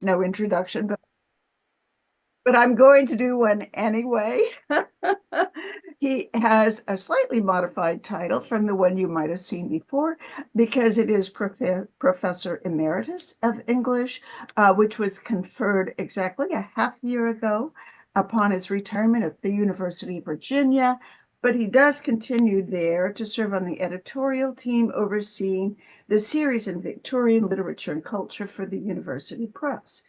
no introduction, but I'm going to do one anyway. He has a slightly modified title from the one you might have seen before because it is Professor Emeritus of English, which was conferred exactly a half year ago upon his retirement at the University of Virginia. But he does continue there to serve on the editorial team overseeing the series in Victorian literature and culture for the University Press.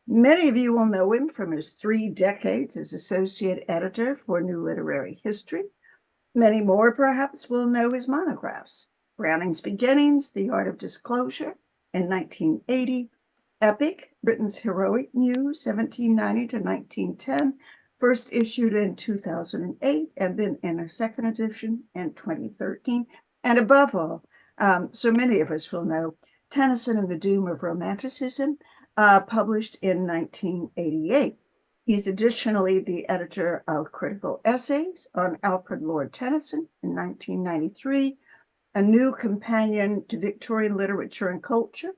Many of you will know him from his 3 decades as associate editor for New Literary History. Many more, perhaps, will know his monographs: Browning's Beginnings, The Art of Disclosure in 1980, Epic, Britain's Heroic Muse, 1790 to 1910, first issued in 2008, and then in a second edition in 2013. And above all, so many of us will know Tennyson and the Doom of Romanticism, published in 1988. He's additionally the editor of critical essays on Alfred Lord Tennyson in 1993, a new companion to Victorian literature and culture.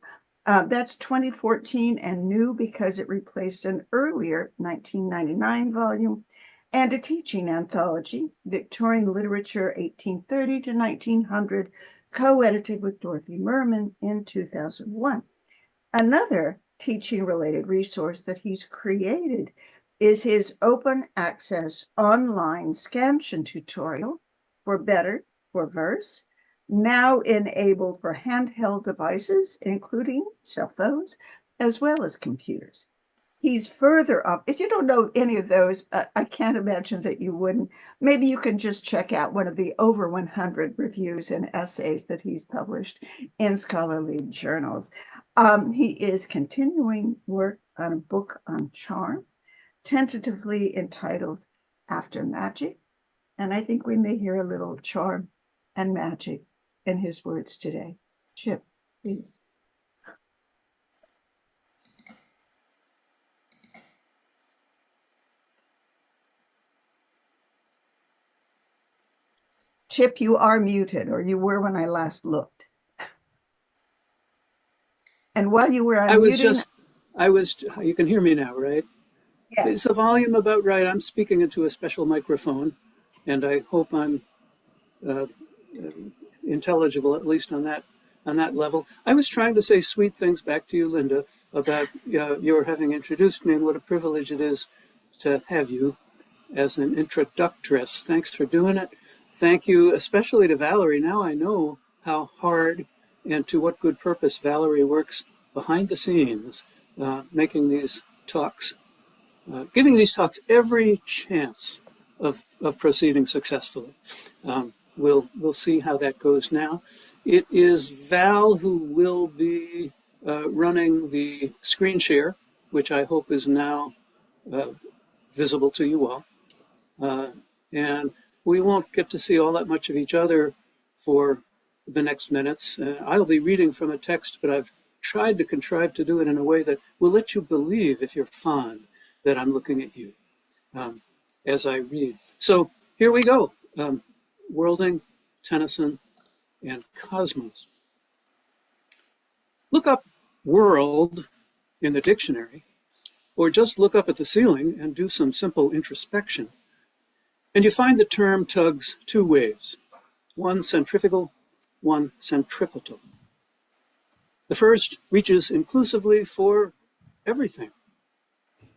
That's 2014 and new because it replaced an earlier 1999 volume, and a teaching anthology, Victorian Literature 1830 to 1900, co-edited with Dorothy Merman in 2001. Another teaching related resource that he's created is his open access online scansion tutorial for better for verse, now enabled for handheld devices, including cell phones, as well as computers. He's further up. If you don't know any of those, I can't imagine that you wouldn't. Maybe you can just check out one of the over 100 reviews and essays that he's published in scholarly journals. He is continuing work on a book on charm, tentatively entitled After Magic. And I think we may hear a little charm and magic in his words today. Chip, please. Chip, you are muted, or you were when I last looked. And while you were I was unmuting, just, you can hear me now, right? Is yes, the volume about right? I'm speaking into a special microphone, and I hope I'm uh, intelligible, at least on that level. I was trying to say sweet things back to you, Linda, about your having introduced me and what a privilege it is to have you as an introductress. Thanks for doing it. Thank you, especially to Valerie. Now I know how hard and to what good purpose Valerie works behind the scenes, making these talks, giving these talks every chance of proceeding successfully. We'll see how that goes now. It is Val who will be running the screen share, which I hope is now uh, visible to you all. And we won't get to see all that much of each other for the next minutes. I'll be reading from a text, but I've tried to contrive to do it in a way that will let you believe, if you're fond, that I'm looking at you um, as I read. So here we go. Worlding, Tennyson, and Cosmos. Look up world in the dictionary, or just look up at the ceiling and do some simple introspection. And you find the term tugs two ways, one centrifugal, one centripetal. The first reaches inclusively for everything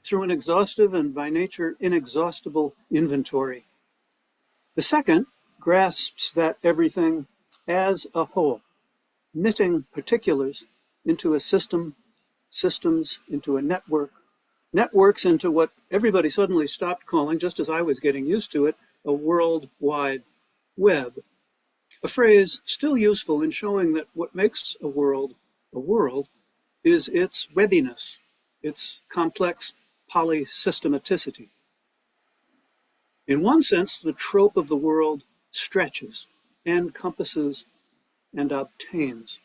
through an exhaustive and by nature inexhaustible inventory. The second grasps that everything as a whole, knitting particulars into a system, systems into a network, networks into what everybody suddenly stopped calling, just as I was getting used to it, a worldwide web. A phrase still useful in showing that what makes a world is its webbiness, its complex polysystematicity. In one sense, the trope of the world stretches, encompasses, and obtains.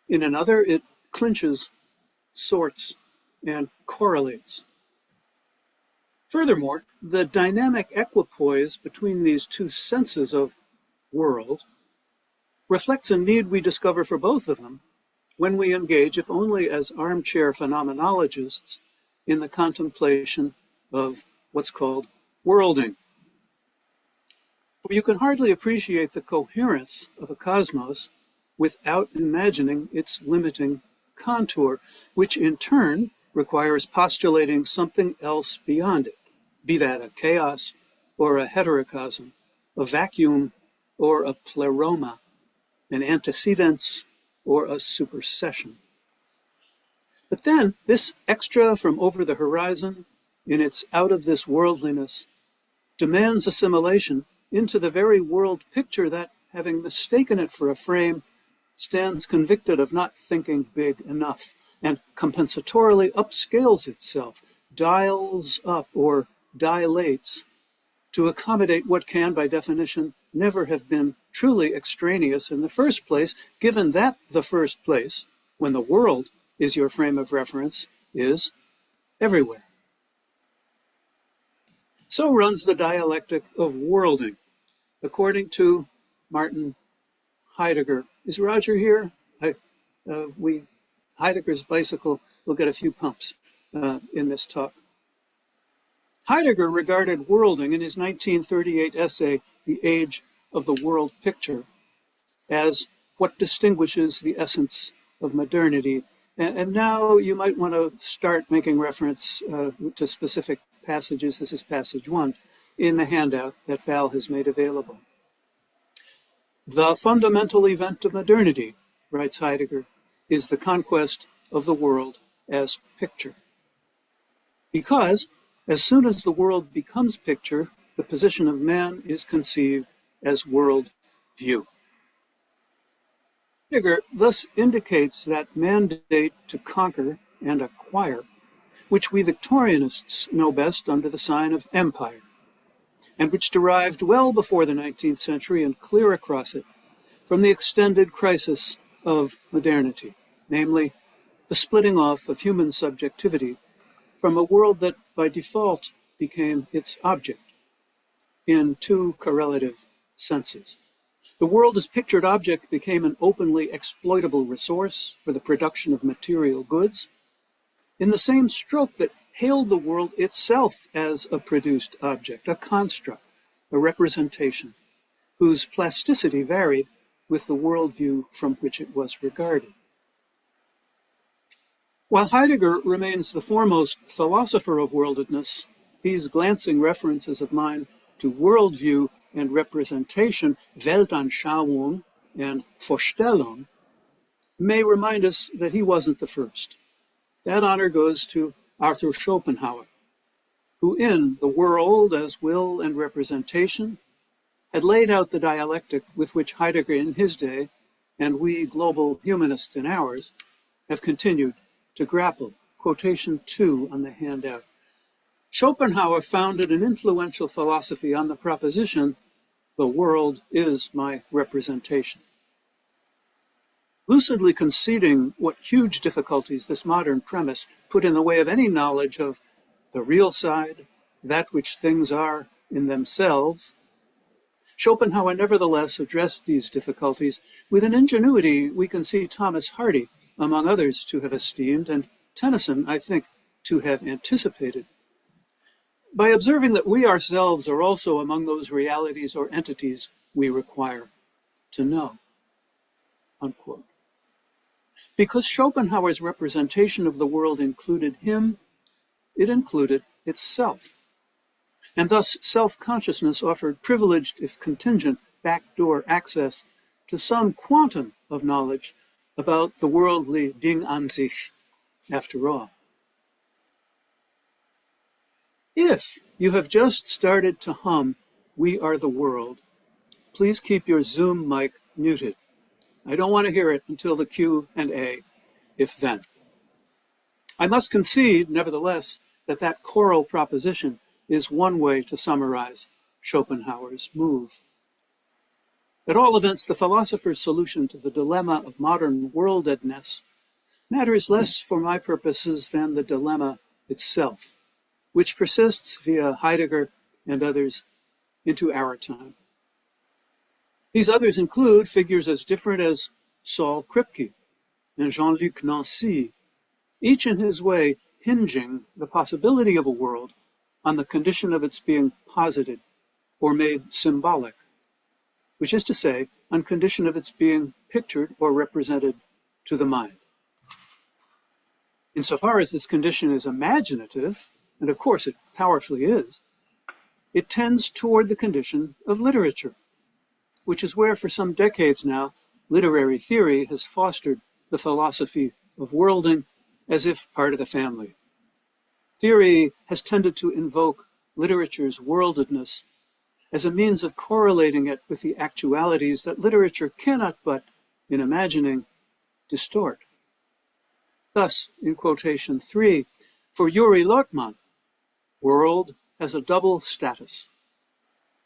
In another, it clinches, sorts, and correlates. Furthermore, the dynamic equipoise between these two senses of world reflects a need we discover for both of them when we engage, if only as armchair phenomenologists, in the contemplation of what's called worlding. You can hardly appreciate the coherence of a cosmos without imagining its limiting contour, which in turn requires postulating something else beyond it, be that a chaos or a heterocosm, a vacuum or a pleroma, an antecedence or a supersession. But then this extra from over the horizon, in its out of this worldliness, demands assimilation into the very world picture that, having mistaken it for a frame, stands convicted of not thinking big enough and compensatorily upscales itself, dials up or dilates to accommodate what can, by definition, never have been truly extraneous in the first place, given that the first place, when the world is your frame of reference, is everywhere. So runs the dialectic of worlding, according to Martin Heidegger. Is Roger here? Heidegger's bicycle will get a few pumps in this talk. Heidegger regarded worlding in his 1938 essay, The Age of the World Picture, as what distinguishes the essence of modernity. And now you might want to start making reference to specific passages. This is passage 1 in the handout that Val has made available. The fundamental event of modernity, writes Heidegger, is the conquest of the world as picture. Because as soon as the world becomes picture, the position of man is conceived as world view. Heidegger thus indicates that mandate to conquer and acquire, which we Victorianists know best under the sign of empire, and which derived well before the 19th century and clear across it from the extended crisis of modernity, namely the splitting off of human subjectivity from a world that by default became its object in two correlative senses. The world as pictured object became an openly exploitable resource for the production of material goods, in the same stroke that hailed the world itself as a produced object, a construct, a representation, whose plasticity varied with the worldview from which it was regarded. While Heidegger remains the foremost philosopher of worldedness, these glancing references of mine to worldview and representation, Weltanschauung and Vorstellung, may remind us that he wasn't the first. That honor goes to Arthur Schopenhauer, who in The World as Will and Representation had laid out the dialectic with which Heidegger in his day, and we global humanists in ours, have continued to grapple. Quotation 2 on the handout. Schopenhauer founded an influential philosophy on the proposition, the world is my representation. Lucidly conceding what huge difficulties this modern premise put in the way of any knowledge of the real side, that which things are in themselves, Schopenhauer nevertheless addressed these difficulties with an ingenuity we can see Thomas Hardy, among others, to have esteemed, and Tennyson, I think, to have anticipated. By observing that we ourselves are also among those realities or entities we require to know, unquote. Because Schopenhauer's representation of the world included him, it included itself. And thus self-consciousness offered privileged, if contingent, backdoor access to some quantum of knowledge about the worldly Ding an sich, after all. If you have just started to hum We Are the World, please keep your Zoom mic muted. I don't want to hear it until the Q&A, if then. I must concede, nevertheless, that that choral proposition is one way to summarize Schopenhauer's move. At all events, the philosopher's solution to the dilemma of modern worldedness matters less for my purposes than the dilemma itself, which persists via Heidegger and others into our time. These others include figures as different as Saul Kripke, and Jean-Luc Nancy, each in his way hinging the possibility of a world on the condition of its being posited or made symbolic, which is to say, on condition of its being pictured or represented to the mind. Insofar as this condition is imaginative, and of course it powerfully is, it tends toward the condition of literature, which is where for some decades now literary theory has fostered the philosophy of worlding as if part of the family. Theory has tended to invoke literature's worldedness as a means of correlating it with the actualities that literature cannot but, in imagining, distort. Thus, in quotation 3, for Yuri Lortman, world has a double status.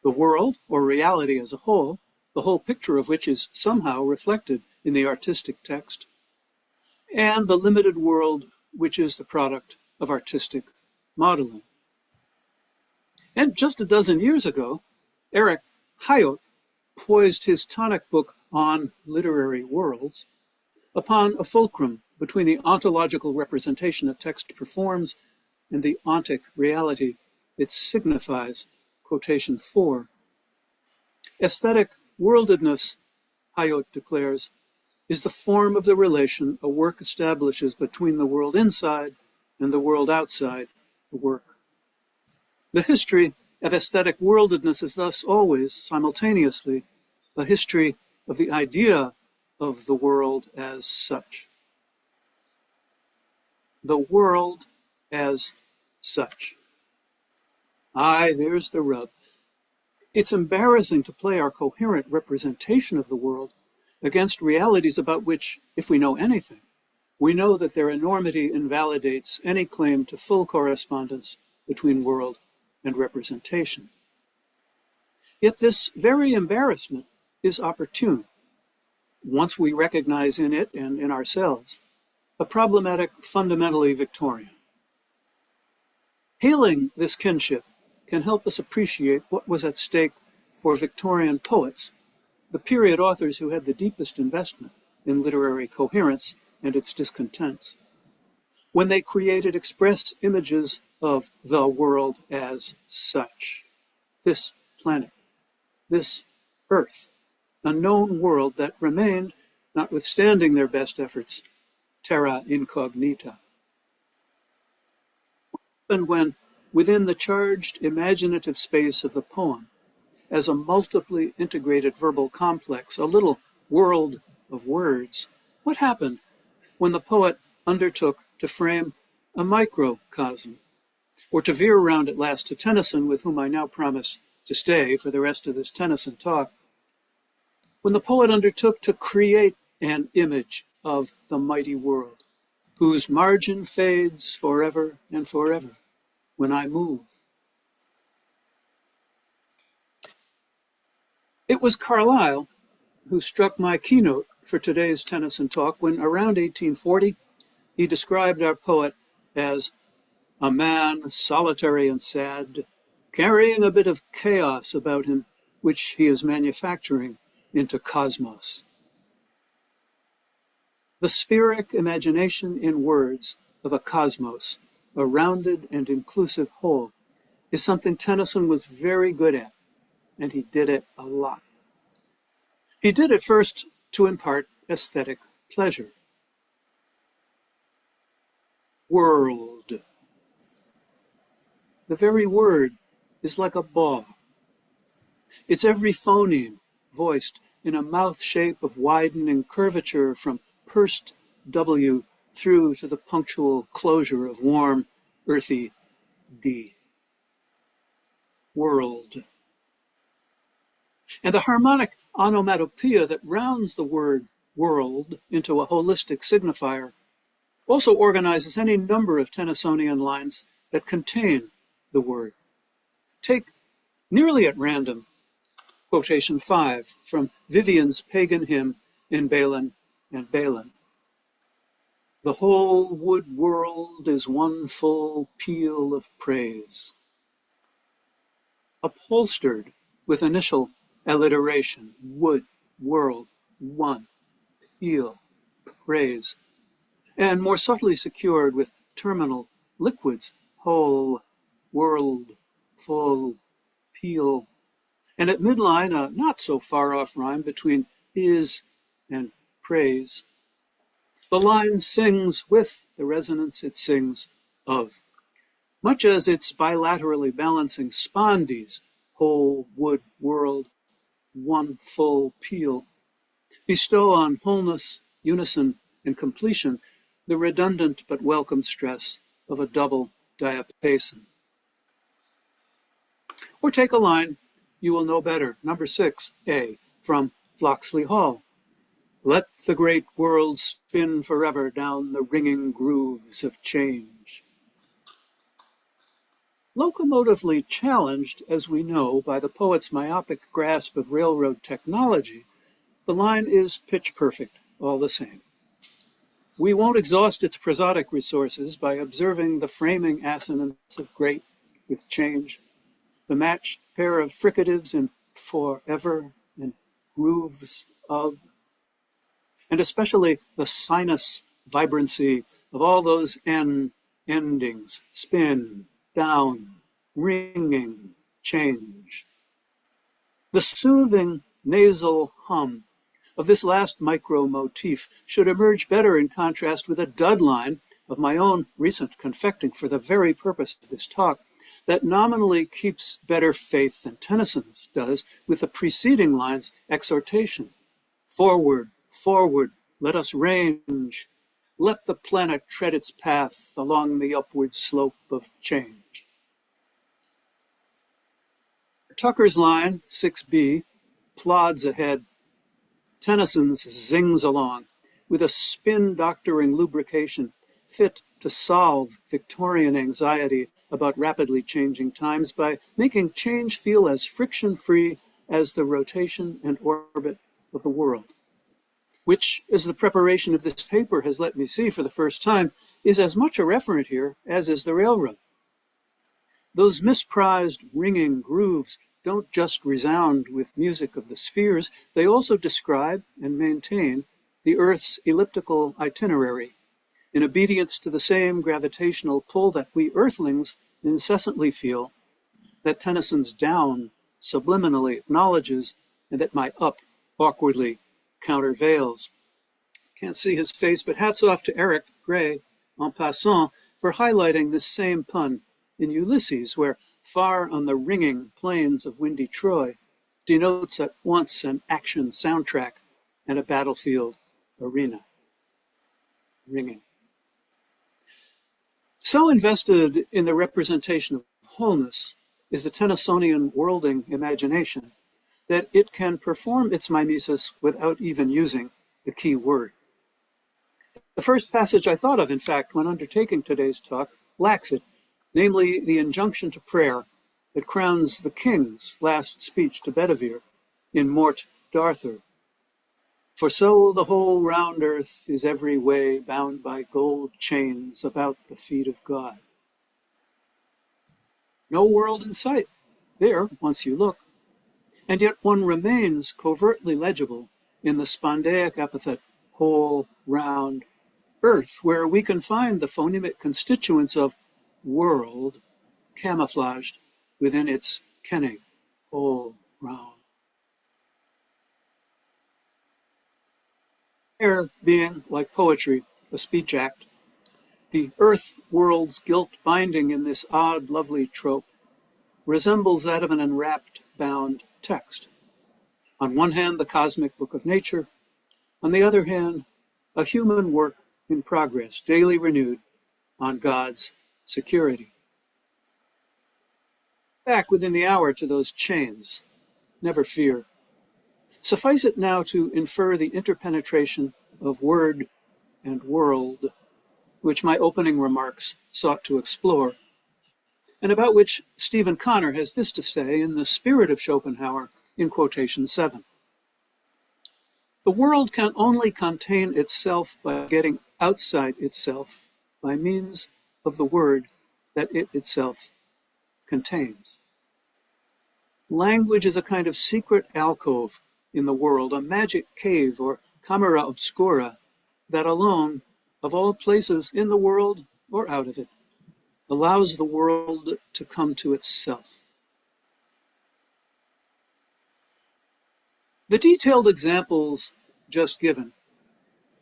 The world, or reality as a whole, the whole picture of which is somehow reflected in the artistic text, and the limited world, which is the product of artistic modeling. And just a dozen years ago, Eric Hayot poised his tonic book on literary worlds upon a fulcrum between the ontological representation a text performs and the ontic reality it signifies, quotation 4. Aesthetic worldedness, Hayot declares, is the form of the relation a work establishes between the world inside and the world outside the work. The history of aesthetic worldedness is thus always, simultaneously, a history of the idea of the world as such. The world as such. Aye, there's the rub. It's embarrassing to play our coherent representation of the world against realities about which, if we know anything, we know that their enormity invalidates any claim to full correspondence between world and representation. Yet this very embarrassment is opportune, once we recognize in it and in ourselves a problematic fundamentally Victorian. Hailing this kinship can help us appreciate what was at stake for Victorian poets, the period authors who had the deepest investment in literary coherence and its discontents, when they created express images of the world as such. This planet, this earth, a known world that remained, notwithstanding their best efforts, terra incognita. And when, within the charged imaginative space of the poem, as a multiply integrated verbal complex, a little world of words, what happened when the poet undertook to frame a microcosm, or to veer around at last to Tennyson, with whom I now promise to stay for the rest of this Tennyson talk, when the poet undertook to create an image of the mighty world, whose margin fades forever and forever when I move. It was Carlyle who struck my keynote for today's Tennyson talk when, around 1840, he described our poet as a man solitary and sad, carrying a bit of chaos about him, which he is manufacturing into cosmos. The spheric imagination in words of a cosmos, a rounded and inclusive whole, is something Tennyson was very good at, and he did it a lot. He did it first to impart aesthetic pleasure. World. The very word is like a baw. Its every phoneme voiced in a mouth shape of widening curvature from pursed W through to the punctual closure of warm, earthy D. World. And the harmonic onomatopoeia that rounds the word world into a holistic signifier also organizes any number of Tennysonian lines that contain the word. Take, nearly at random, quotation 5 from Vivian's pagan hymn in Balin and Balin. The whole wood world is one full peal of praise, upholstered with initial alliteration, wood, world, one, peal, praise, and more subtly secured with terminal liquids, whole, world, full, peel, and at midline a not so far off rhyme between is and praise. The line sings with the resonance it sings of, much as it's bilaterally balancing spondees, whole, wood, world, one full peel, bestow on wholeness, unison, and completion the redundant but welcome stress of a double diapason. Or take a line you will know better, number 6A, from Locksley Hall. Let the great world spin forever down the ringing grooves of change. Locomotively challenged, as we know, by the poet's myopic grasp of railroad technology, the line is pitch perfect all the same. We won't exhaust its prosodic resources by observing the framing assonance of great with change, the matched pair of fricatives in forever and grooves of, and especially the sinus vibrancy of all those endings, spin, down, ringing, change. The soothing nasal hum of this last micro motif should emerge better in contrast with a dud line of my own recent confecting for the very purpose of this talk that nominally keeps better faith than Tennyson's does with the preceding line's exhortation. Forward, forward, let us range. Let the planet tread its path along the upward slope of change. Tucker's line, 6B, plods ahead. Tennyson's zings along with a spin-doctoring lubrication fit to solve Victorian anxiety about rapidly changing times by making change feel as friction-free as the rotation and orbit of the world, which, as the preparation of this paper has let me see for the first time, is as much a referent here as is the railroad. Those misprized ringing grooves don't just resound with music of the spheres, they also describe and maintain the Earth's elliptical itinerary, in obedience to the same gravitational pull that we Earthlings incessantly feel, that Tennyson's down subliminally acknowledges, and that my up awkwardly countervails. Can't see his face, but hats off to Eric Gray, en passant, for highlighting this same pun in Ulysses, where far on the ringing plains of windy Troy denotes at once an action soundtrack and a battlefield arena. Ringing. So invested in the representation of wholeness is the Tennysonian worlding imagination that it can perform its mimesis without even using the key word. The first passage I thought of, in fact, when undertaking today's talk, lacks it, namely the injunction to prayer that crowns the king's last speech to Bedivere in Mort d'Arthur. For so the whole round earth is every way bound by gold chains about the feet of God. No world in sight there, once you look, and yet one remains covertly legible in the spondaic epithet whole, round, earth, where we can find the phonemic constituents of world camouflaged within its kenning, whole, round. Air being, like poetry, a speech act, the earth world's gilt binding in this odd, lovely trope resembles that of an enwrapped, bound text. On one hand, the cosmic book of nature, on the other hand, a human work in progress, daily renewed on God's security. Back within the hour to those chains, never fear. Suffice it now to infer the interpenetration of word and world, which my opening remarks sought to explore, and about which Stephen Connor has this to say in the spirit of Schopenhauer in quotation 7. The world can only contain itself by getting outside itself by means of the word that it itself contains. Language is a kind of secret alcove in the world, a magic cave or camera obscura that alone, of all places in the world or out of it, allows the world to come to itself. The detailed examples just given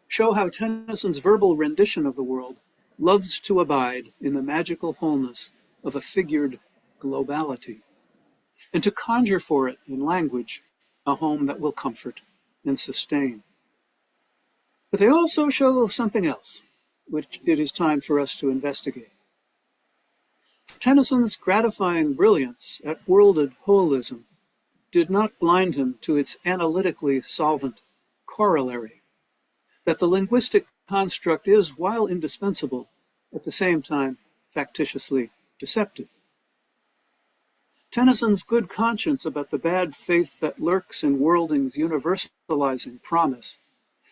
show how Tennyson's verbal rendition of the world loves to abide in the magical wholeness of a figured globality, and to conjure for it in language a home that will comfort and sustain. But they also show something else, which it is time for us to investigate. Tennyson's gratifying brilliance at worlded holism did not blind him to its analytically solvent corollary, that the linguistic construct is, while indispensable, at the same time factitiously deceptive. Tennyson's good conscience about the bad faith that lurks in worlding's universalizing promise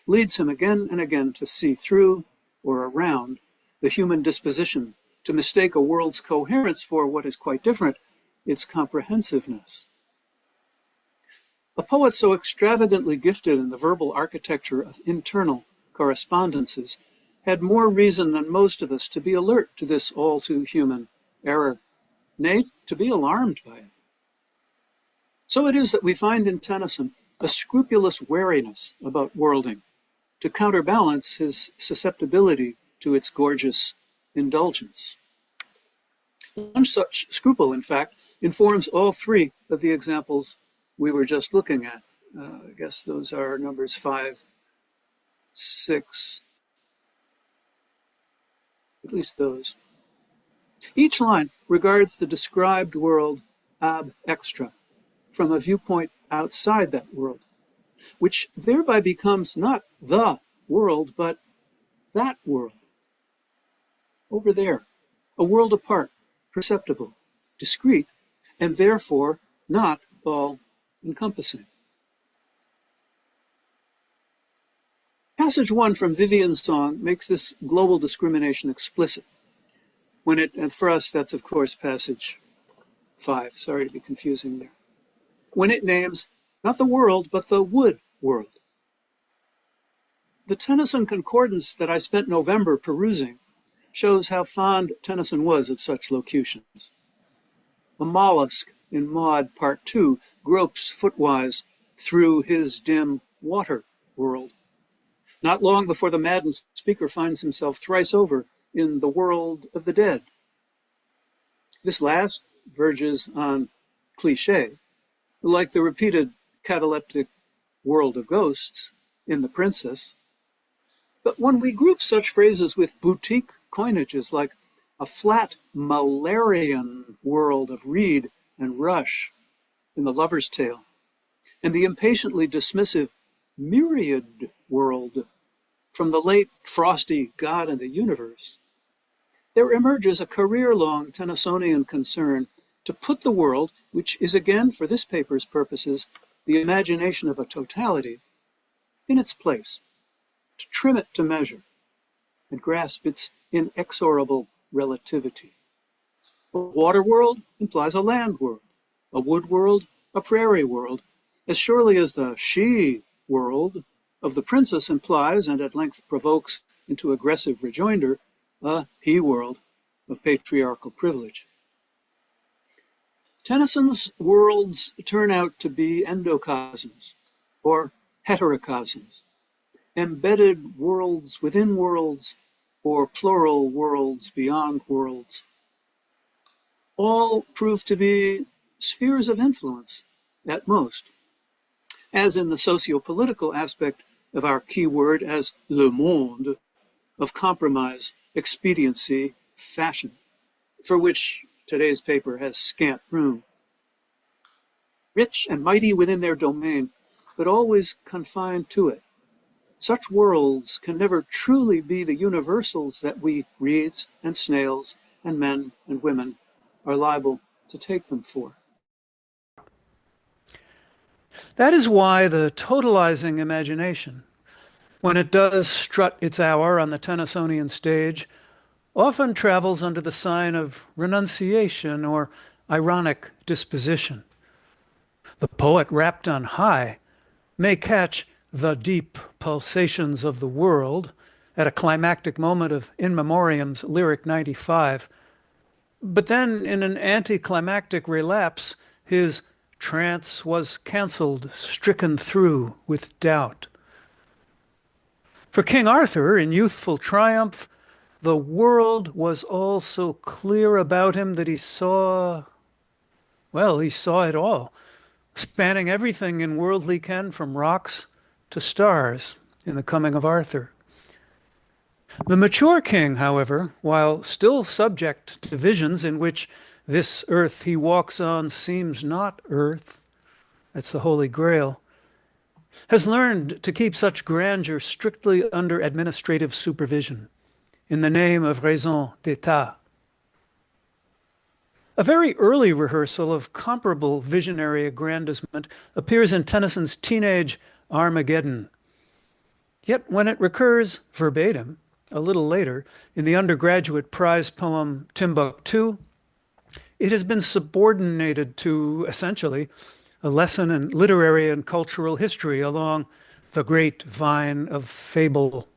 leads him again and again to see through or around the human disposition to mistake a world's coherence for what is quite different, its comprehensiveness. A poet so extravagantly gifted in the verbal architecture of internal correspondences had more reason than most of us to be alert to this all too human error, nay, to be alarmed by it. So it is that we find in Tennyson a scrupulous wariness about worlding, to counterbalance his susceptibility to its gorgeous indulgence. One such scruple, in fact, informs all three of the examples we were just looking at. I guess those are numbers 5, 6, at least those. Each line regards the described world ab extra, from a viewpoint outside that world, which thereby becomes not the world, but that world. Over there, a world apart, perceptible, discrete, and therefore not all-encompassing. Passage 1 from Vivian's song makes this global discrimination explicit. And for us, that's of course passage 5. Sorry to be confusing there. When it names not the world, but the wood world. The Tennyson concordance that I spent November perusing shows how fond Tennyson was of such locutions. A mollusk in Maud Part 2 gropes footwise through his dim water world, not long before the maddened speaker finds himself thrice over in the world of the dead. This last verges on cliché, like the repeated cataleptic world of ghosts in The Princess. But when we group such phrases with boutique coinages like a flat malarian world of reed and rush in The Lover's Tale, and the impatiently dismissive myriad world from the late frosty God and the Universe, there emerges a career-long Tennysonian concern to put the world, which is again, for this paper's purposes, the imagination of a totality, in its place, to trim it to measure, and grasp its inexorable relativity. A water world implies a land world, a wood world, a prairie world, as surely as the she world of The Princess implies, and at length provokes into aggressive rejoinder, a he world of patriarchal privilege. Tennyson's worlds turn out to be endocosms, or heterocosms, embedded worlds within worlds, or plural worlds beyond worlds. All prove to be spheres of influence, at most, as in the socio-political aspect of our key word as le monde, of compromise, expediency, fashion, for which today's paper has scant room. Rich and mighty within their domain, but always confined to it. Such worlds can never truly be the universals that we reeds and snails and men and women are liable to take them for. That is why the totalizing imagination, when it does strut its hour on the Tennysonian stage, often travels under the sign of renunciation or ironic disposition. The poet rapt on high may catch the deep pulsations of the world at a climactic moment of In Memoriam's Lyric 95. But then, in an anticlimactic relapse, his trance was cancelled, stricken through with doubt. For King Arthur, in youthful triumph, the world was all so clear about him that he saw, well, he saw it all, spanning everything in worldly ken from rocks to stars in the coming of Arthur. The mature king, however, while still subject to visions in which this earth he walks on seems not earth, that's the Holy Grail, has learned to keep such grandeur strictly under administrative supervision in the name of raison d'etat. A very early rehearsal of comparable visionary aggrandizement appears in Tennyson's teenage Armageddon. Yet when it recurs verbatim, a little later, in the undergraduate prize poem Timbuktu, it has been subordinated to, essentially, a lesson in literary and cultural history along the great vine of fable.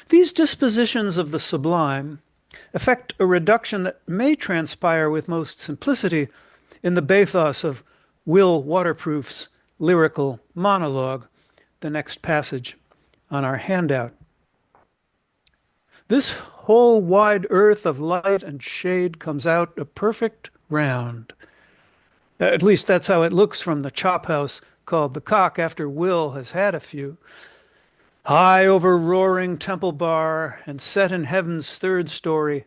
These dispositions of the sublime effect a reduction that may transpire with most simplicity in the bathos of Will Waterproof's lyrical monologue, the next passage on our handout. This whole wide earth of light and shade comes out a perfect round. At least that's how it looks from the chop house called the Cock after Will has had a few. High over roaring Temple Bar and set in heaven's third story,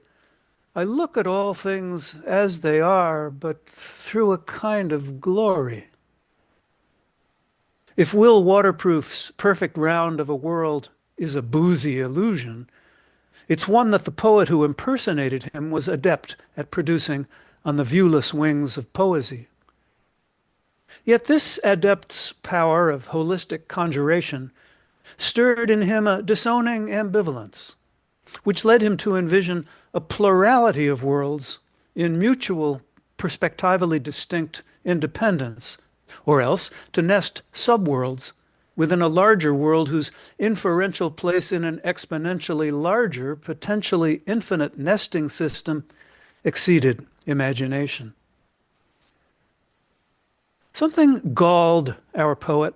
I look at all things as they are, but through a kind of glory. If Will Waterproof's perfect round of a world is a boozy illusion, it's one that the poet who impersonated him was adept at producing on the viewless wings of poesy. Yet this adept's power of holistic conjuration stirred in him a disowning ambivalence, which led him to envision a plurality of worlds in mutual, perspectively distinct independence, or else to nest subworlds within a larger world whose inferential place in an exponentially larger, potentially infinite nesting system exceeded imagination. Something galled our poet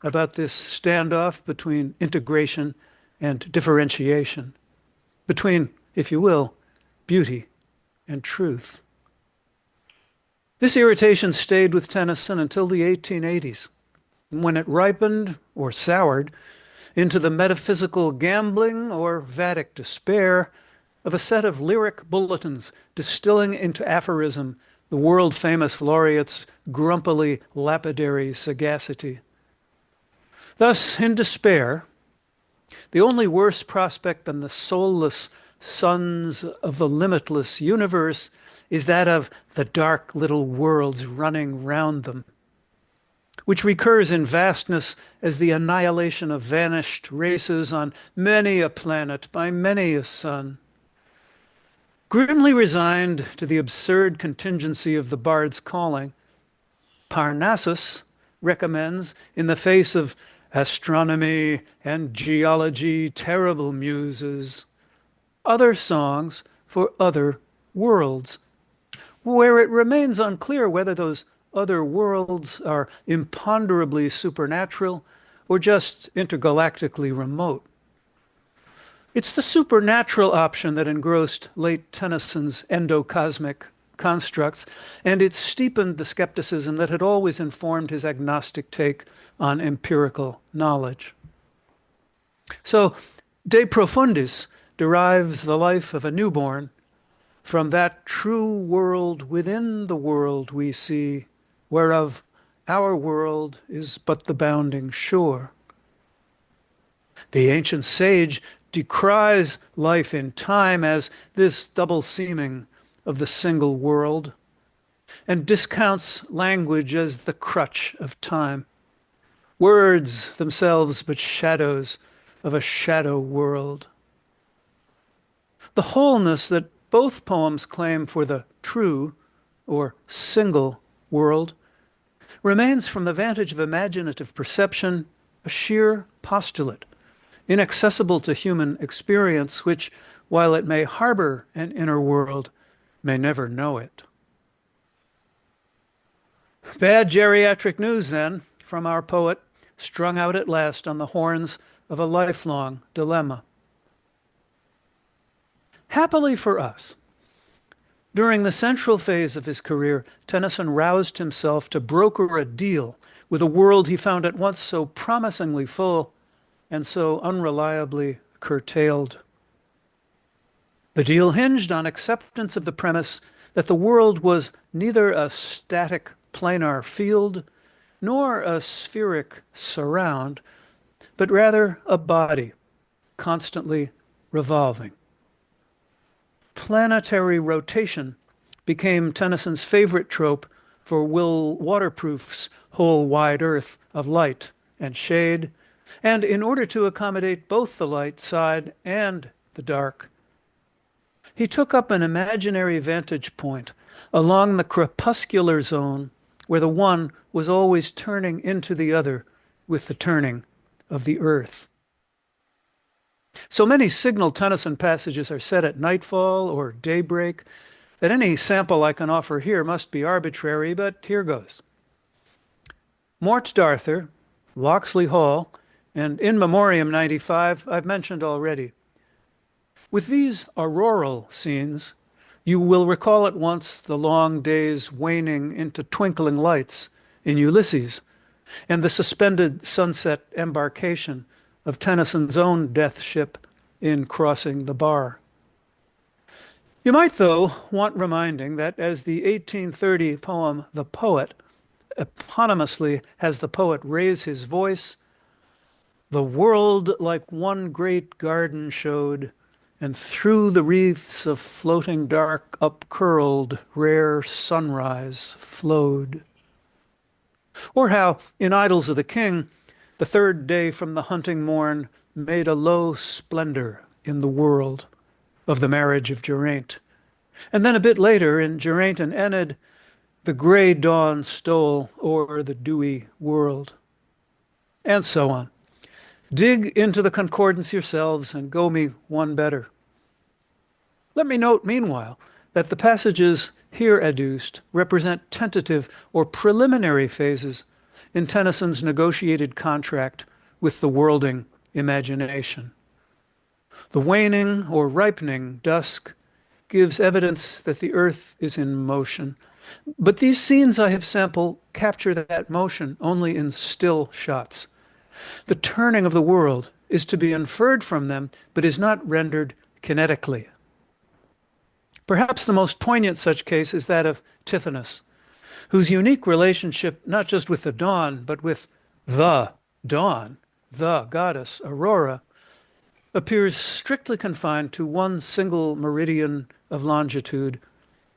about this standoff between integration and differentiation, between, if you will, beauty and truth. This irritation stayed with Tennyson until the 1880s, when it ripened or soured into the metaphysical gambling or Vedic despair of a set of lyric bulletins distilling into aphorism the world-famous laureate's grumpily lapidary sagacity. Thus, in despair, the only worse prospect than the soulless sons of the limitless universe is that of the dark little worlds running round them, which recurs in vastness as the annihilation of vanished races on many a planet by many a sun. Grimly resigned to the absurd contingency of the bard's calling, Parnassus recommends, in the face of astronomy and geology, terrible muses, other songs for other worlds, where it remains unclear whether those other worlds are imponderably supernatural or just intergalactically remote. It's the supernatural option that engrossed late Tennyson's endocosmic constructs, and it steepened the skepticism that had always informed his agnostic take on empirical knowledge. So, De Profundis derives the life of a newborn from that true world within the world we see, whereof our world is but the bounding shore. The ancient sage decries life in time as this double seeming of the single world, and discounts language as the crutch of time. Words themselves but shadows of a shadow world. The wholeness that both poems claim for the true or single world remains from the vantage of imaginative perception a sheer postulate, inaccessible to human experience, which, while it may harbor an inner world, may never know it. Bad geriatric news, then, from our poet, strung out at last on the horns of a lifelong dilemma. Happily for us, during the central phase of his career, Tennyson roused himself to broker a deal with a world he found at once so promisingly full and so unreliably curtailed. The deal hinged on acceptance of the premise that the world was neither a static planar field nor a spheric surround, but rather a body constantly revolving. Planetary rotation became Tennyson's favorite trope for Will Waterproof's whole wide earth of light and shade, and in order to accommodate both the light side and the dark, he took up an imaginary vantage point along the crepuscular zone where the one was always turning into the other with the turning of the earth. So many signal Tennyson passages are set at nightfall or daybreak that any sample I can offer here must be arbitrary, but here goes. Mort d'Arthur, Locksley Hall, and In Memoriam 95 I've mentioned already. With these auroral scenes, you will recall at once the long days waning into twinkling lights in Ulysses and the suspended sunset embarkation of Tennyson's own death ship in Crossing the Bar. You might, though, want reminding that as the 1830 poem The Poet eponymously has the poet raise his voice, the world like one great garden showed, and through the wreaths of floating dark upcurled rare sunrise flowed. Or how, in Idylls of the King, the third day from the hunting morn made a low splendor in the world of the marriage of Geraint. And then a bit later, in Geraint and Enid, the gray dawn stole o'er the dewy world. And so on. Dig into the concordance yourselves and go me one better. Let me note, meanwhile, that the passages here adduced represent tentative or preliminary phases in Tennyson's negotiated contract with the worlding imagination. The waning or ripening dusk gives evidence that the earth is in motion, but these scenes I have sampled capture that motion only in still shots. The turning of the world is to be inferred from them, but is not rendered kinetically. Perhaps the most poignant such case is that of Tithonus, whose unique relationship, not just with the dawn, but with the dawn, the goddess Aurora, appears strictly confined to one single meridian of longitude,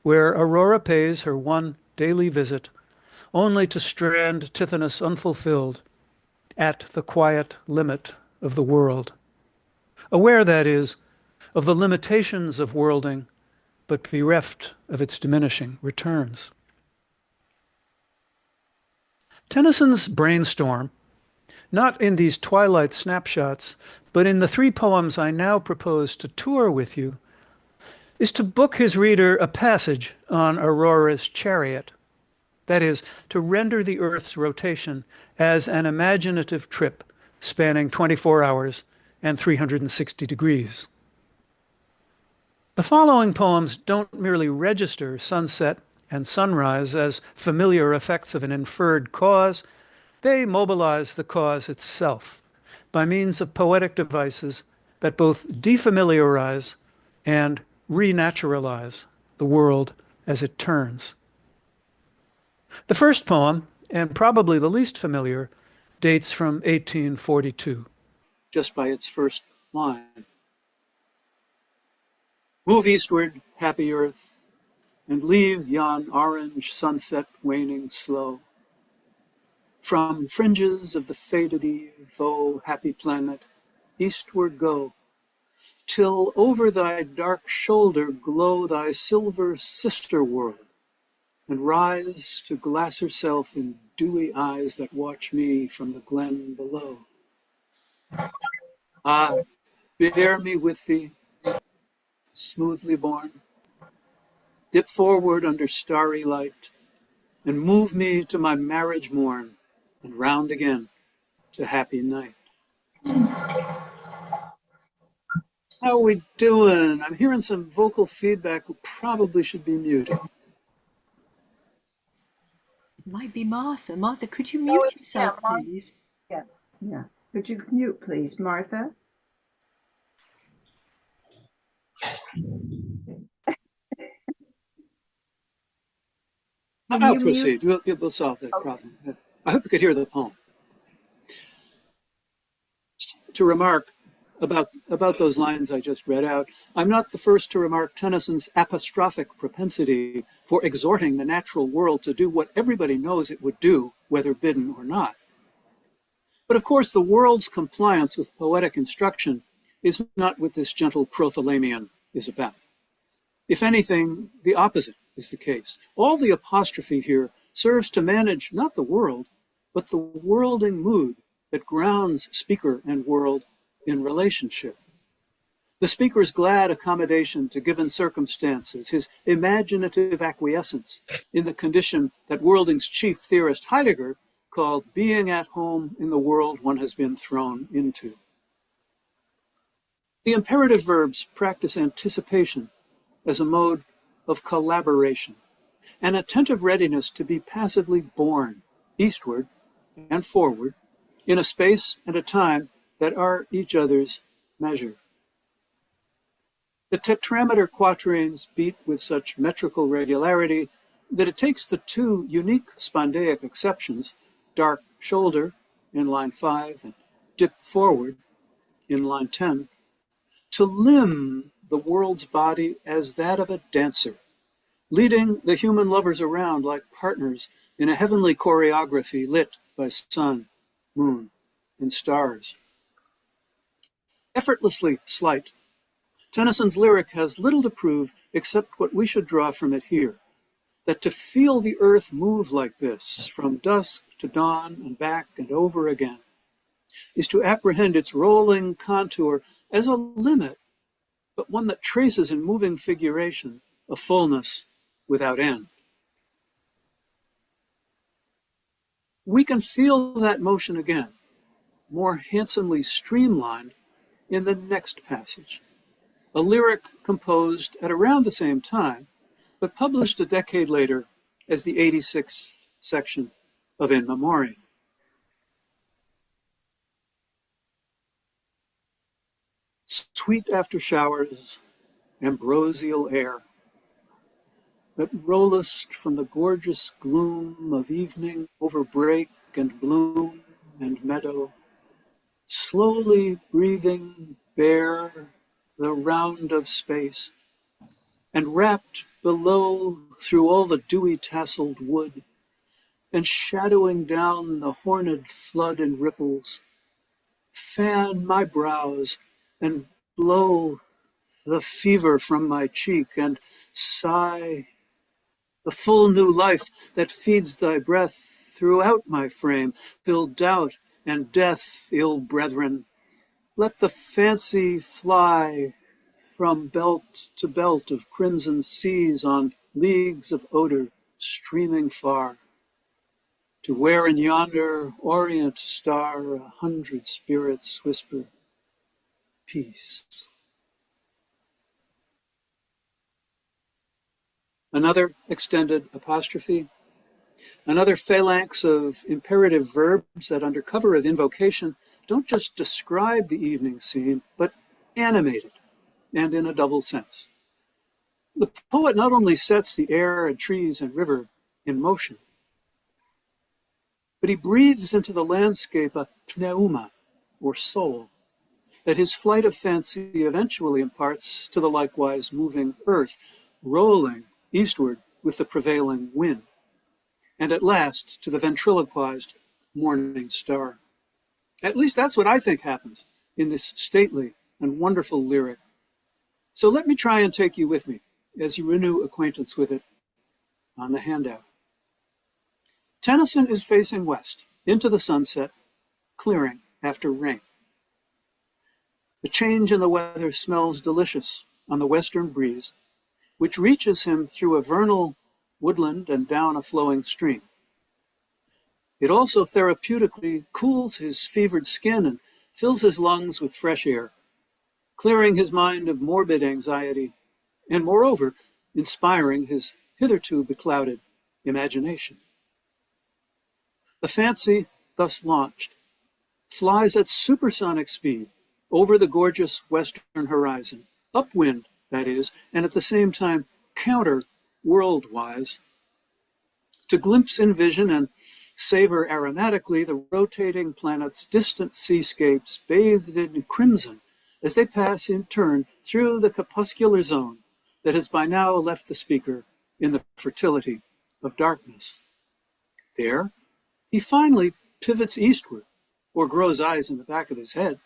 where Aurora pays her one daily visit, only to strand Tithonus unfulfilled at the quiet limit of the world. Aware, that is, of the limitations of worlding, but bereft of its diminishing returns. Tennyson's brainstorm, not in these twilight snapshots, but in the three poems I now propose to tour with you, is to book his reader a passage on Aurora's chariot. That is, to render the Earth's rotation as an imaginative trip spanning 24 hours and 360 degrees. The following poems don't merely register sunset and sunrise as familiar effects of an inferred cause, they mobilize the cause itself by means of poetic devices that both defamiliarize and renaturalize the world as it turns. The first poem, and probably the least familiar, dates from 1842. Just by its first line. Move eastward, happy earth, and leave yon orange sunset waning slow. From fringes of the faded eve, O happy planet, eastward go, till over thy dark shoulder glow thy silver sister world, and rise to glass herself in dewy eyes that watch me from the glen below. Ah, bear me with thee, smoothly borne, dip forward under starry light, and move me to my marriage morn, and round again to happy night. How are we doing? I'm hearing some vocal feedback. We probably should be muted. Might be Martha. Martha, could you Oh, mute it's yeah, yourself, Martha. please? Yeah, yeah. Could you mute, please, Martha? Can I'll you mute? proceed. We'll solve that Okay. problem. I hope you could hear the poem. To remark about those lines I just read out, I'm not the first to remark Tennyson's apostrophic propensity for exhorting the natural world to do what everybody knows it would do, whether bidden or not. But of course, the world's compliance with poetic instruction is not what this gentle prothalamion is about. If anything, the opposite is the case. All the apostrophe here serves to manage not the world, but the worlding mood that grounds speaker and world in relationship. The speaker's glad accommodation to given circumstances, his imaginative acquiescence in the condition that worlding's chief theorist Heidegger called being at home in the world one has been thrown into. The imperative verbs practice anticipation as a mode of collaboration, an attentive readiness to be passively borne eastward and forward in a space and a time that are each other's measure. The tetrameter quatrains beat with such metrical regularity that it takes the two unique spondaic exceptions, dark shoulder in line 5 and dip forward in line 10, to limn the world's body as that of a dancer, leading the human lovers around like partners in a heavenly choreography lit by sun, moon, and stars. Effortlessly slight, Tennyson's lyric has little to prove except what we should draw from it here, that to feel the earth move like this, from dusk to dawn and back and over again, is to apprehend its rolling contour as a limit, but one that traces in moving figuration a fullness without end. We can feel that motion again, more handsomely streamlined in the next passage, a lyric composed at around the same time, but published a decade later as the 86th section of In Memoriam. Sweet after showers, ambrosial air, that rollest from the gorgeous gloom of evening over brake and bloom and meadow, slowly breathing bare the round of space, and wrapped below through all the dewy tasseled wood, and shadowing down the horned flood in ripples, fan my brows and blow the fever from my cheek, and sigh the full new life that feeds thy breath throughout my frame, till doubt and death, ill brethren, let the fancy fly from belt to belt of crimson seas on leagues of odor streaming far, to where in yonder orient star 100 spirits whisper, peace. Another extended apostrophe, another phalanx of imperative verbs that, under cover of invocation, don't just describe the evening scene, but animate it, and in a double sense. The poet not only sets the air and trees and river in motion, but he breathes into the landscape a pneuma, or soul, that his flight of fancy eventually imparts to the likewise moving earth, rolling eastward with the prevailing wind, and at last to the ventriloquized morning star. At least that's what I think happens in this stately and wonderful lyric. So let me try and take you with me as you renew acquaintance with it on the handout. Tennyson is facing west, into the sunset, clearing after rain. The change in the weather smells delicious on the western breeze, which reaches him through a vernal woodland and down a flowing stream. It also therapeutically cools his fevered skin and fills his lungs with fresh air, clearing his mind of morbid anxiety, and moreover, inspiring his hitherto beclouded imagination. The fancy, thus launched, flies at supersonic speed over the gorgeous western horizon, upwind, that is, and at the same time counter world-wise, to glimpse in vision and savor aromatically the rotating planet's distant seascapes bathed in crimson as they pass in turn through the crepuscular zone that has by now left the speaker in the fertility of darkness. There, he finally pivots eastward, or grows eyes in the back of his head,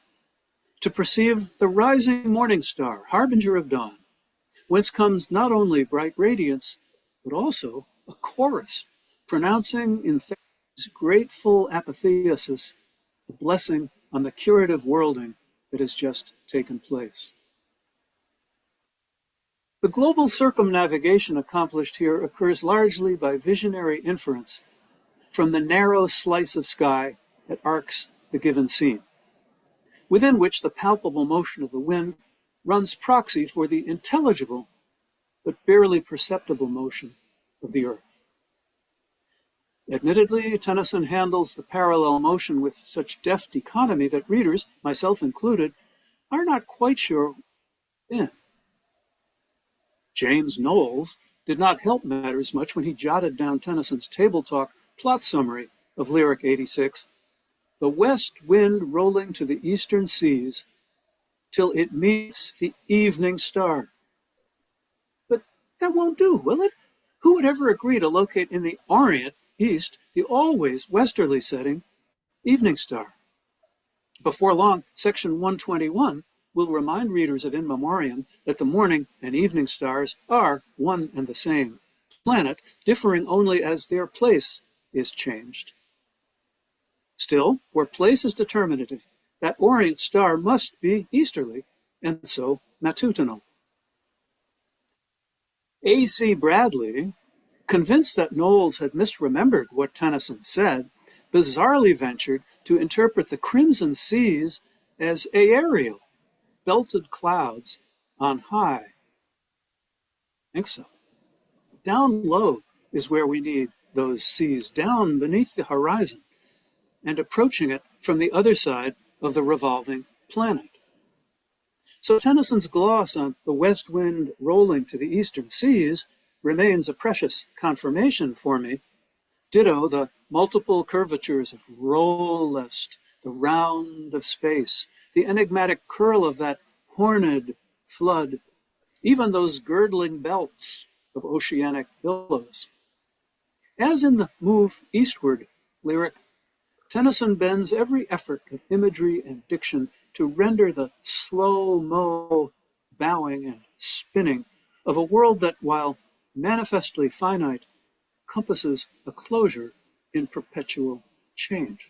to perceive the rising morning star, harbinger of dawn, whence comes not only bright radiance, but also a chorus, pronouncing in grateful apotheosis the blessing on the curative worlding that has just taken place. The global circumnavigation accomplished here occurs largely by visionary inference from the narrow slice of sky that arcs the given scene, within which the palpable motion of the wind runs proxy for the intelligible but barely perceptible motion of the earth. Admittedly, Tennyson handles the parallel motion with such deft economy that readers, myself included, are not quite sure when. James Knowles did not help matters much when he jotted down Tennyson's table talk plot summary of Lyric 86, the west wind rolling to the eastern seas till it meets the evening star. But that won't do, will it? Who would ever agree to locate in the Orient, east, the always westerly setting, evening star? Before long, section 121 will remind readers of In Memoriam that the morning and evening stars are one and the same planet, differing only as their place is changed. Still, where place is determinative, that Orient star must be easterly, and so matutinal. A.C. Bradley, convinced that Knowles had misremembered what Tennyson said, bizarrely ventured to interpret the crimson seas as aerial, belted clouds on high. I think so. Down low is where we need those seas, down beneath the horizon, and approaching it from the other side of the revolving planet. So Tennyson's gloss on the west wind rolling to the eastern seas remains a precious confirmation for me. Ditto the multiple curvatures of rollest, the round of space, the enigmatic curl of that horned flood, even those girdling belts of oceanic billows. As in the move eastward lyric, Tennyson bends every effort of imagery and diction to render the slow-mo bowing and spinning of a world that, while manifestly finite, compasses a closure in perpetual change.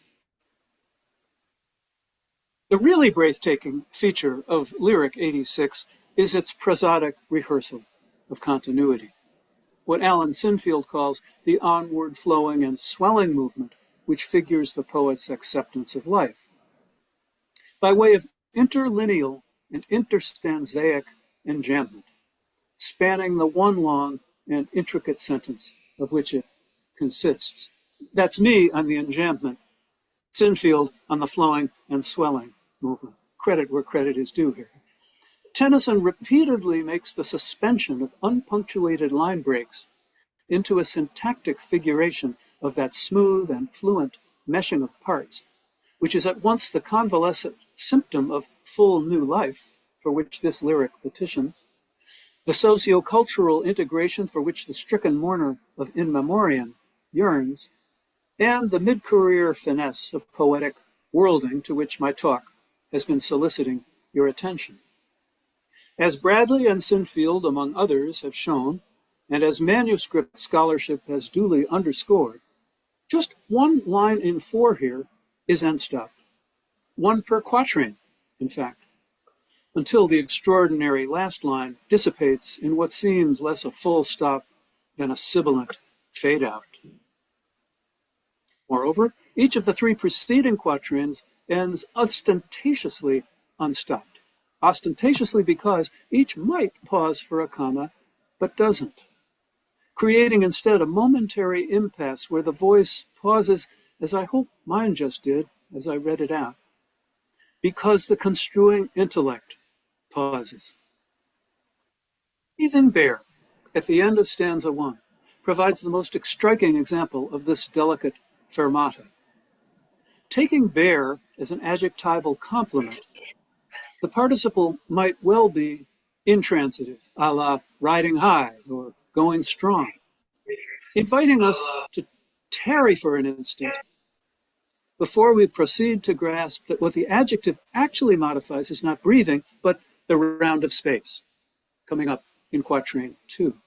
The really breathtaking feature of Lyric 86 is its prosodic rehearsal of continuity, what Alan Sinfield calls the onward flowing and swelling movement which figures the poet's acceptance of life. By way of interlineal and interstanzaic enjambment, spanning the one long and intricate sentence of which it consists. That's me on the enjambment, Sinfield on the flowing and swelling movement. Credit where credit is due here. Tennyson repeatedly makes the suspension of unpunctuated line breaks into a syntactic figuration of that smooth and fluent meshing of parts, which is at once the convalescent symptom of full new life, for which this lyric petitions, the socio-cultural integration for which the stricken mourner of In Memoriam yearns, and the mid-career finesse of poetic worlding to which my talk has been soliciting your attention. As Bradley and Sinfield, among others, have shown, and as manuscript scholarship has duly underscored, just one line in 4 here is end-stopped. One per quatrain, in fact. until the extraordinary last line dissipates in what seems less a full stop than a sibilant fade out. Moreover, each of the three preceding quatrains ends ostentatiously unstopped. Ostentatiously because each might pause for a comma, but doesn't, creating instead a momentary impasse where the voice pauses, as I hope mine just did as I read it out, because the construing intellect pauses. Breathing Bear, at the end of stanza 1, provides the most striking example of this delicate fermata. Taking bear as an adjectival complement, the participle might well be intransitive, a la riding high or going strong, inviting us to tarry for an instant before we proceed to grasp that what the adjective actually modifies is not breathing, but the round of space, coming up in quatrain 2.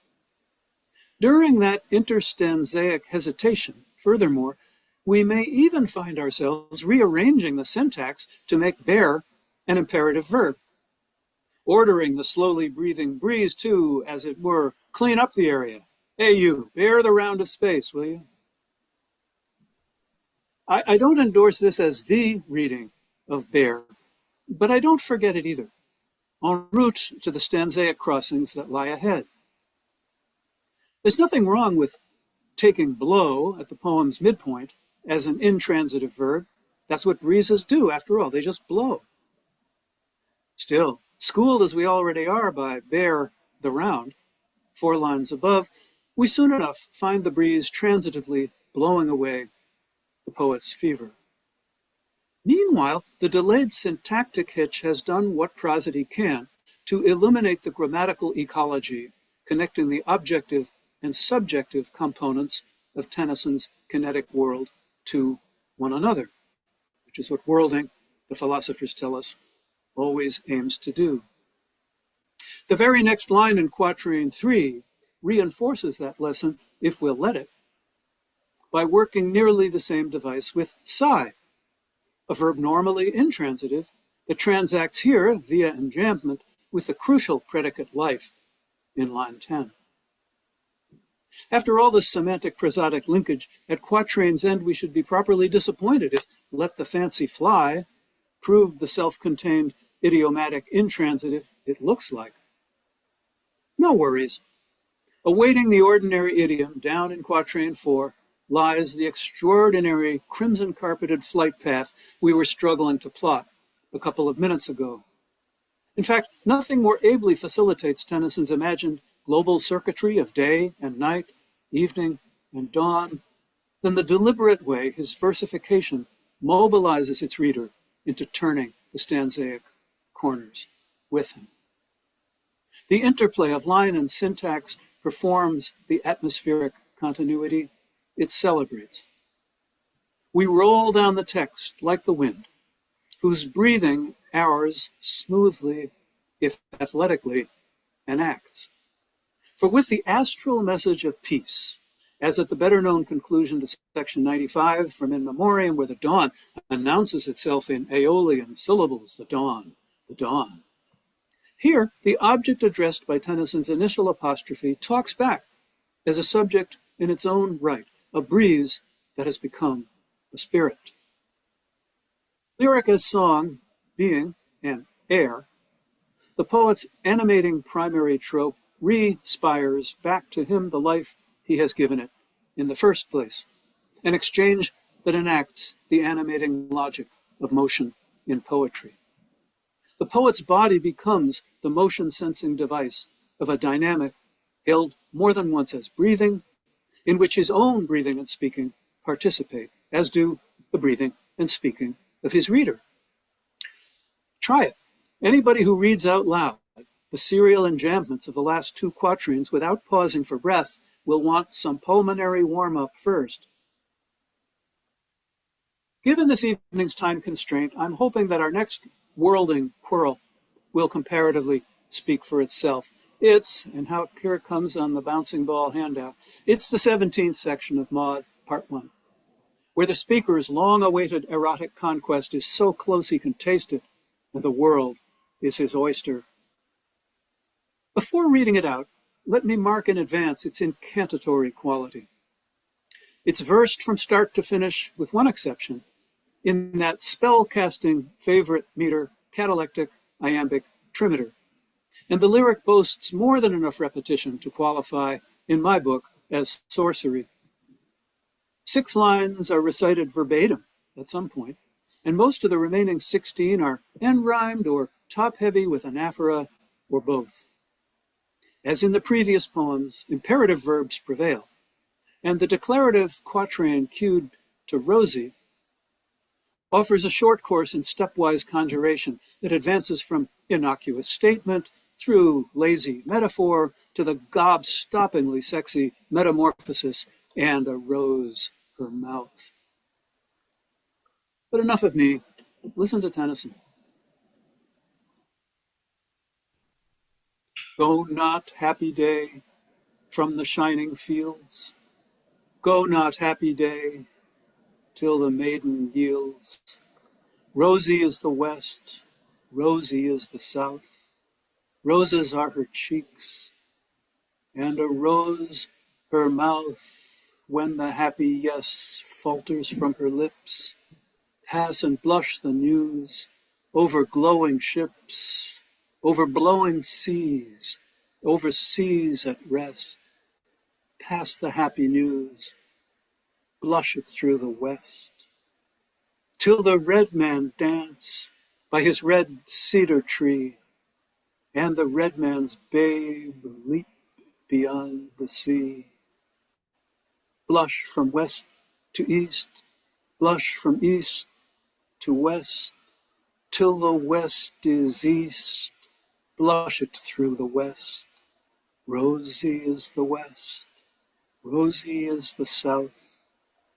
During that interstanzaic hesitation, furthermore, we may even find ourselves rearranging the syntax to make bear an imperative verb, ordering the slowly breathing breeze to, as it were, clean up the area. Hey, you, bear the round of space, will you? I don't endorse this as the reading of bear, but I don't forget it either, en route to the stanzaic crossings that lie ahead. There's nothing wrong with taking blow at the poem's midpoint as an intransitive verb. That's what breezes do, after all, they just blow. Still, schooled as we already are by bear the round, 4 lines above, we soon enough find the breeze transitively blowing away the poet's fever. Meanwhile, the delayed syntactic hitch has done what prosody can to illuminate the grammatical ecology connecting the objective and subjective components of Tennyson's kinetic world to one another, which is what worlding, the philosophers tell us, always aims to do. The very next line in quatrain 3 reinforces that lesson, if we'll let it, by working nearly the same device with sigh, a verb normally intransitive that transacts here via enjambment with the crucial predicate life in line 10. After all this semantic prosodic linkage, at quatrain's end we should be properly disappointed if let the fancy fly proved the self-contained idiomatic intransitive it looks like. No worries. Awaiting the ordinary idiom down in quatrain 4 lies the extraordinary crimson-carpeted flight path we were struggling to plot a couple of minutes ago. In fact, nothing more ably facilitates Tennyson's imagined global circuitry of day and night, evening and dawn than the deliberate way his versification mobilizes its reader into turning the stanzaic corners with him. The interplay of line and syntax performs the atmospheric continuity it celebrates. We roll down the text like the wind, whose breathing ours smoothly, if athletically, enacts. For with the astral message of peace, as at the better-known conclusion to section 95 from In Memoriam, where the dawn announces itself in aeolian syllables, the dawn, the dawn. Here, the object addressed by Tennyson's initial apostrophe talks back as a subject in its own right, a breeze that has become a spirit. Lyric as song being an air, the poet's animating primary trope re-spires back to him the life he has given it in the first place, an exchange that enacts the animating logic of motion in poetry. The poet's body becomes the motion-sensing device of a dynamic hailed more than once as breathing, in which his own breathing and speaking participate, as do the breathing and speaking of his reader. Try it. Anybody who reads out loud the serial enjambments of the last 2 quatrains without pausing for breath will want some pulmonary warm-up first. Given this evening's time constraint, I'm hoping that our next worlding quirl will comparatively speak for itself. And here it comes on the bouncing ball handout, it's the 17th section of Maud, Part 1, where the speaker's long-awaited erotic conquest is so close he can taste it, and the world is his oyster. Before reading it out, let me mark in advance its incantatory quality. It's versed from start to finish, with one exception, in that spell-casting favorite meter, catalectic, iambic, trimeter. And the lyric boasts more than enough repetition to qualify, in my book, as sorcery. 6 lines are recited verbatim at some point, and most of the remaining 16 are end-rhymed or top-heavy with anaphora or both. As in the previous poems, imperative verbs prevail, and the declarative quatrain cued to Rosie offers a short course in stepwise conjuration that advances from innocuous statement through lazy metaphor to the gobstoppingly sexy metamorphosis and a rose her mouth. But enough of me. Listen to Tennyson. Go not, happy day, from the shining fields. Go not, happy day, till the maiden yields. Rosy is the west, rosy is the south. Roses are her cheeks, and a rose her mouth. When the happy yes falters from her lips, pass and blush the news over glowing ships, over blowing seas, over seas at rest. Pass the happy news, blush it through the west. Till the red man dance by his red cedar tree, and the red man's babe leap beyond the sea. Blush from west to east, blush from east to west, till the west is east, blush it through the west. Rosy is the west, rosy is the south.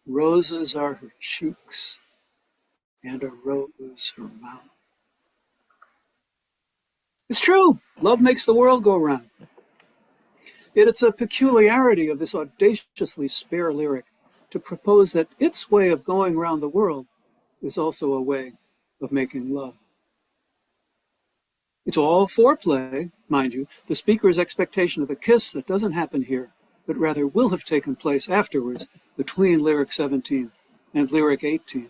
Roses are her cheeks, and a rose her mouth. It's true, love makes the world go round. Yet it's a peculiarity of this audaciously spare lyric to propose that its way of going round the world is also a way of making love. It's all foreplay, mind you, the speaker's expectation of a kiss that doesn't happen here, but rather will have taken place afterwards between lyric 17 and lyric 18.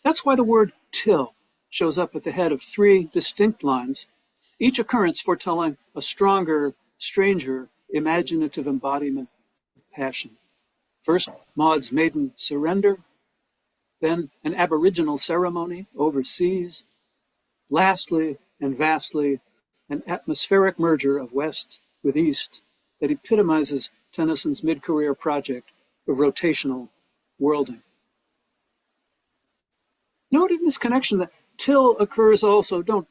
That's why the word till shows up at the head of 3 distinct lines, each occurrence foretelling a stronger, stranger, imaginative embodiment of passion. First, Maud's maiden surrender, then an aboriginal ceremony overseas, lastly and vastly, an atmospheric merger of West with East that epitomizes Tennyson's mid-career project of rotational worlding. Note in this connection that till occurs also, don't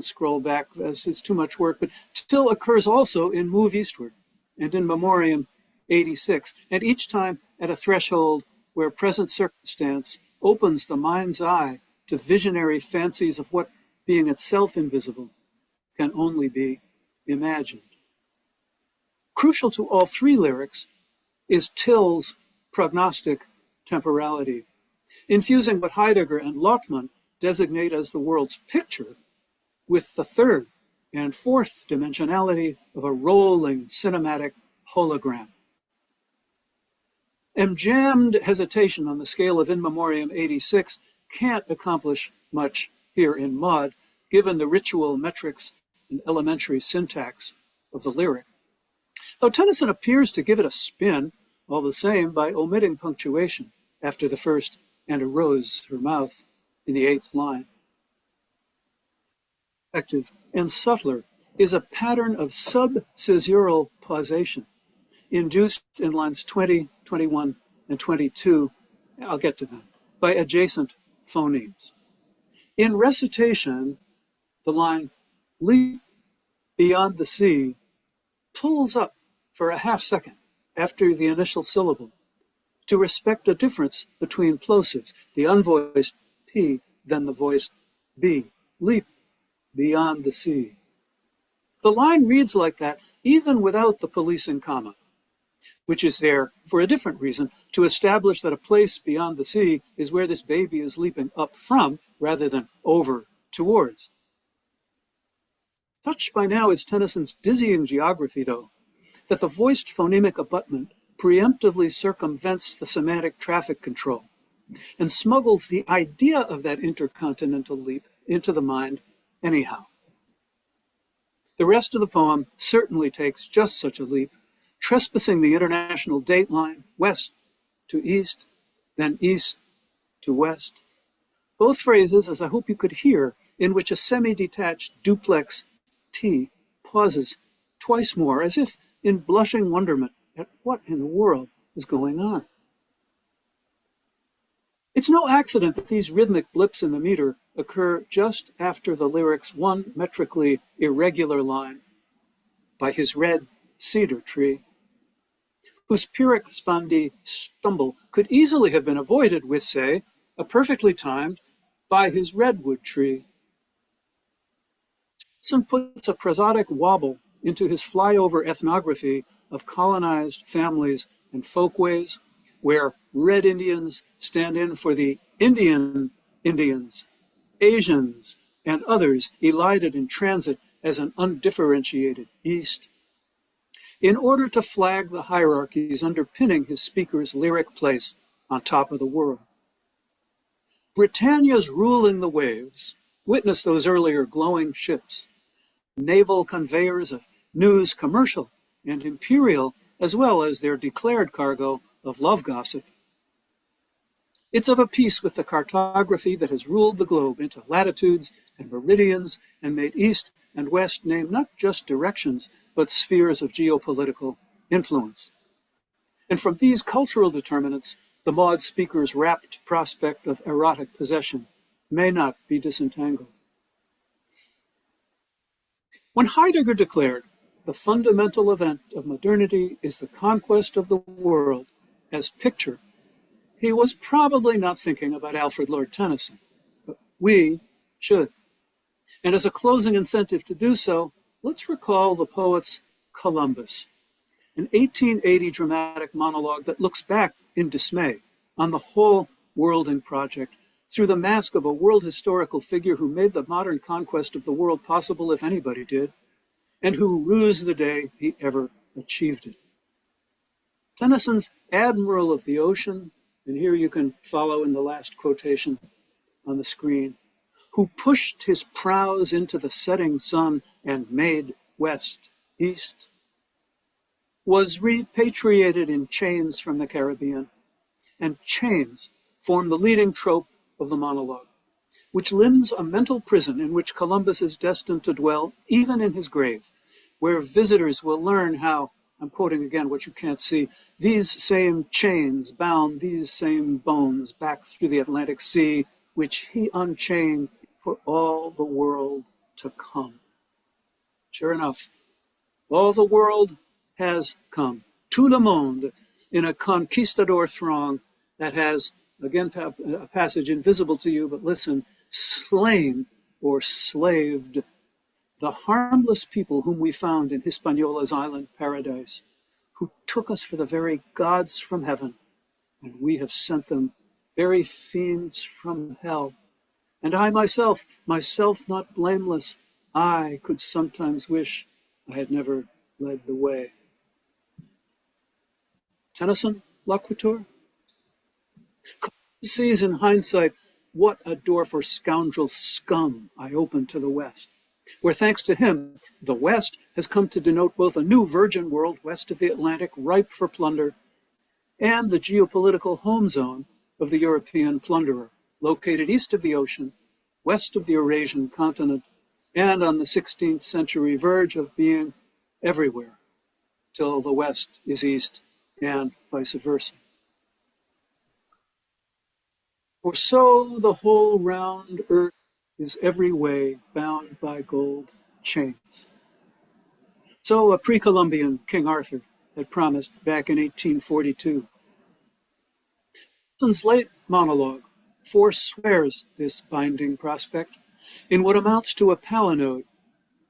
scroll back, as it's too much work, but till occurs also in Move Eastward and in Memoriam 86, and each time at a threshold where present circumstance opens the mind's eye to visionary fancies of what, being itself invisible, can only be imagined. Crucial to all 3 lyrics is till's prognostic temporality, infusing what Heidegger and Lottmann designate as the world's picture with the 3rd and 4th dimensionality of a rolling cinematic hologram. Jammed hesitation on the scale of In Memoriam 86 can't accomplish much here in Maud, given the ritual metrics and elementary syntax of the lyric. Though Tennyson appears to give it a spin, all the same, by omitting punctuation after the first and a rose her mouth in the 8th line. Effective and subtler is a pattern of sub-caesural pausation induced in lines 20, 21, and 22, I'll get to them, by adjacent phonemes. In recitation, the line leap beyond the sea pulls up for a half second after the initial syllable to respect a difference between plosives, the unvoiced P, then the voiced B, leap beyond the sea. The line reads like that even without the policing comma, which is there for a different reason, to establish that a place beyond the sea is where this baby is leaping up from rather than over towards. Such by now is Tennyson's dizzying geography, though, that the voiced phonemic abutment preemptively circumvents the semantic traffic control and smuggles the idea of that intercontinental leap into the mind anyhow. The rest of the poem certainly takes just such a leap, trespassing the international date line west to east, then east to west. Both phrases, as I hope you could hear, in which a semi-detached duplex T pauses twice more, as if in blushing wonderment at what in the world is going on. It's no accident that these rhythmic blips in the meter occur just after the lyric's one metrically irregular line, by his red cedar tree, whose pyrrhic spondee stumble could easily have been avoided with, say, a perfectly timed by his redwood tree. Tennyson puts a prosodic wobble into his flyover ethnography of colonized families and folkways, where red Indians stand in for the Indian Indians, Asians, and others elided in transit as an undifferentiated East, in order to flag the hierarchies underpinning his speaker's lyric place on top of the world. Britannia's ruling the waves, witness those earlier glowing ships, naval conveyors of news, commercial and imperial, as well as their declared cargo of love gossip. It's of a piece with the cartography that has ruled the globe into latitudes and meridians and made east and west name not just directions, but spheres of geopolitical influence. And from these cultural determinants, the Maud speaker's rapt prospect of erotic possession may not be disentangled. When Heidegger declared the fundamental event of modernity is the conquest of the world as pictured, he was probably not thinking about Alfred Lord Tennyson, but we should. And as a closing incentive to do so, let's recall the poet's Columbus, an 1880 dramatic monologue that looks back in dismay on the whole worlding project through the mask of a world historical figure who made the modern conquest of the world possible, if anybody did, and who rues the day he ever achieved it. Tennyson's Admiral of the Ocean, and here you can follow in the last quotation on the screen, who pushed his prows into the setting sun and made west east, was repatriated in chains from the Caribbean, and chains form the leading trope of the monologue, which limns a mental prison in which Columbus is destined to dwell even in his grave, where visitors will learn how, I'm quoting again what you can't see, these same chains bound these same bones back through the Atlantic Sea, which he unchained for all the world to come. Sure enough, all the world has come. Tout le monde, in a conquistador throng that has, again, a passage invisible to you, but listen, slain or slaved the harmless people whom we found in Hispaniola's island paradise, who took us for the very gods from heaven, and we have sent them very fiends from hell. And I myself not blameless, I could sometimes wish I had never led the way. Tennyson, Loquitur? Sees in hindsight what a door for scoundrel scum I opened to the West, where thanks to him, the West has come to denote both a new virgin world west of the Atlantic ripe for plunder and the geopolitical home zone of the European plunderer, located east of the ocean, west of the Eurasian continent, and on the 16th century verge of being everywhere, till the West is east and vice versa. For so the whole round earth is every way bound by gold chains. So a pre-Columbian King Arthur had promised back in 1842. Tennyson's late monologue forswears this binding prospect in what amounts to a palinode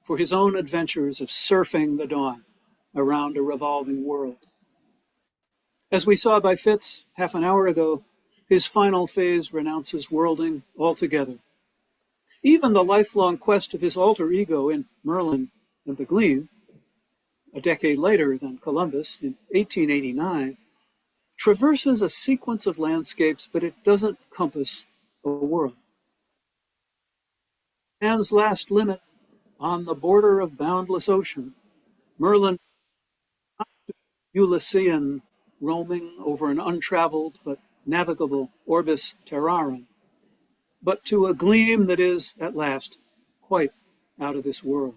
for his own adventures of surfing the dawn around a revolving world. As we saw by Fitz half an hour ago, his final phase renounces worlding altogether. Even the lifelong quest of his alter ego in Merlin and the Gleam, a decade later than Columbus, in 1889, traverses a sequence of landscapes, but it doesn't compass a world. Man's last limit, on the border of boundless ocean, Merlin, Ulyssean, roaming over an untraveled but navigable orbis terrarum, but to a gleam that is, at last, quite out of this world.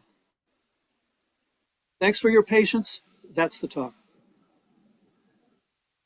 Thanks for your patience. That's the talk.